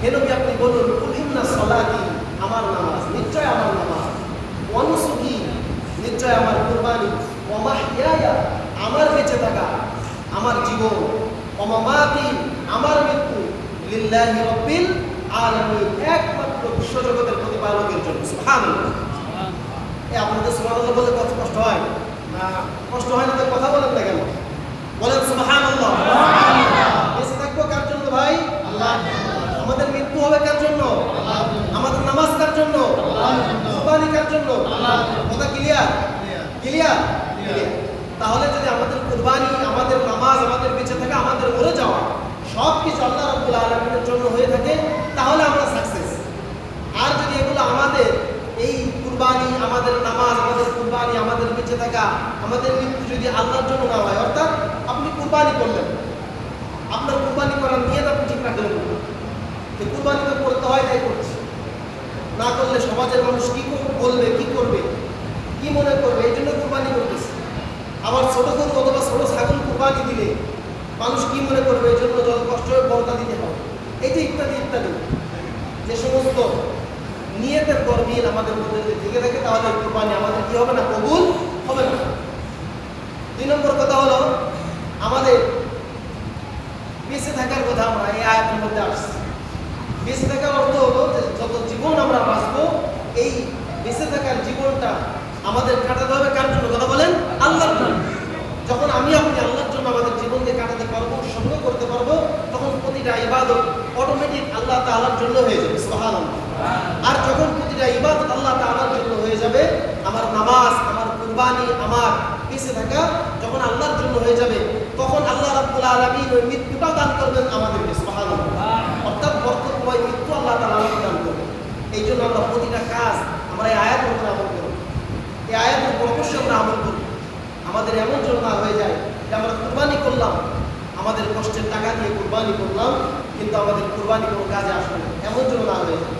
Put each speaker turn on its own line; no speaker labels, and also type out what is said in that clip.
হে নবী আপনি বলুন কুল ইন্না সলাতি, আমার নামাজ, নিশ্চয় আমার নামাজ, ওয়া নুসুকি, নিশ্চয় আমার কুরবানি, ওয়া মাহইয়ায়া, আমার বেঁচে থাকা, আমার জীবন, ওয়া মামাতি, আমার মৃত্যু, লিল্লাহি রাব্বিল আলামিন, একমাত্র বিশ্বজগতের প্রতিপালকের জন্য। সুবহানাল্লাহ। আপনাদের সুবহানাল্লাহ বলে কষ্ট হয় না? কষ্ট হয় না তো কথা বলেন না কেন? বলেন সুবহানাল্লাহ। বেঁচে থাকবো কার জন্য ভাই? আল্লাহ। আমাদের মৃত্যু হবে কার জন্য? আল্লাহ। আমাদের নামাজ কার জন্য? আল্লাহ। কুরবানি কার জন্য? আল্লাহ। কথা ক্লিয়ার? ক্লিয়ার? তাহলে যদি আমাদের কুরবানি, আমাদের নামাজ, আমাদের বেঁচে থাকা, আমাদের মরে যাওয়া সব কিছু আল্লাহ রাব্বুল আলামিনের জন্য হয়ে থাকে, তাহলে আমরা সাকসেস। আর যদি এগুলো আমাদের এই কুরবানি, আমাদের নামাজ, আমাদের কুরবানি, আমাদের বেঁচে থাকা, আমাদের মৃত্যু যদি আল্লাহর জন্য না হয়, অর্থাৎ আপনি কুরবানি করলেন, আপনার কুরবানি করার নিয়ত আপনি ঠিক রাখলেন না, যে কুরবানি তো করতে হয় তাই করছি, না করলে সমাজের মানুষ কি বলবে, কি করবে, কি মনে করবে, এই জন্য কুরবানি করতেছে। আবার ছোট গরু অথবা ছোট ছাগল কুরবানি দিলে মানুষ কি মনে করবে, এই জন্য যত কষ্ট হয়ে বর্তা দিতে হবে, এই যে ইত্যাদি ইত্যাদি যে সমস্ত নিয়তের গরমিল আমাদের মধ্যে যদি থেকে থাকে, তাহলে কুরবানি আমাদের কি হবে না? কবুল হবে না। 2 নম্বর কথা হলো আমাদের বেঁচে থাকার কথা আমরা এই আয়াতের মধ্যে আসছি। বেঁচে থাকার অর্থ হলো যে যত জীবন আমরা বাঁচবো, এই বেঁচে থাকার জীবনটা আমাদের কাটাতে হবে কার জন্য? কথা বলেন, আল্লাহর জন্য। যখন আমি আপনি আল্লাহর জন্য আমাদের জীবনকে কাটাতে পারবো, সঙ্গ করতে পারবো, তখন প্রতিটা ইবাদত অটোমেটিক আল্লাহ তাআলার জন্য হয়ে যাবে। সুবহানাল্লাহ। আর যখন প্রতিটা ইবাদত আল্লাহ তাআলার জন্য হয়ে যাবে, আমার নামাজ, আমার কুরবানি, আমার বেঁচে থাকা যখন আল্লাহর জন্য হয়ে যাবে, তখন আল্লাহ রাব্বুল আলামিন ওই মৃত্যুটা দান করবেন আমাদেরকে। সুবহানাল্লাহ। অর্থাৎ বরকতময় মৃত্যু আল্লাহ তাআলা আমাদের দান করবেন। এই জন্য আমরা প্রতিটা কাজ আমরা এই আয়াতের উপর আমল করব, এই আয়াতের উপর অবশ্যই আমরা আমল করব। আমাদের এমন জন্য না হয়ে যায় যে আমরা কুরবানি করলাম, আমাদের কষ্টের টাকা দিয়ে কুরবানি করলাম, কিন্তু আমাদের কুরবানি কোনো কাজে আসবে না, এমন জন্য না হয়ে যায়।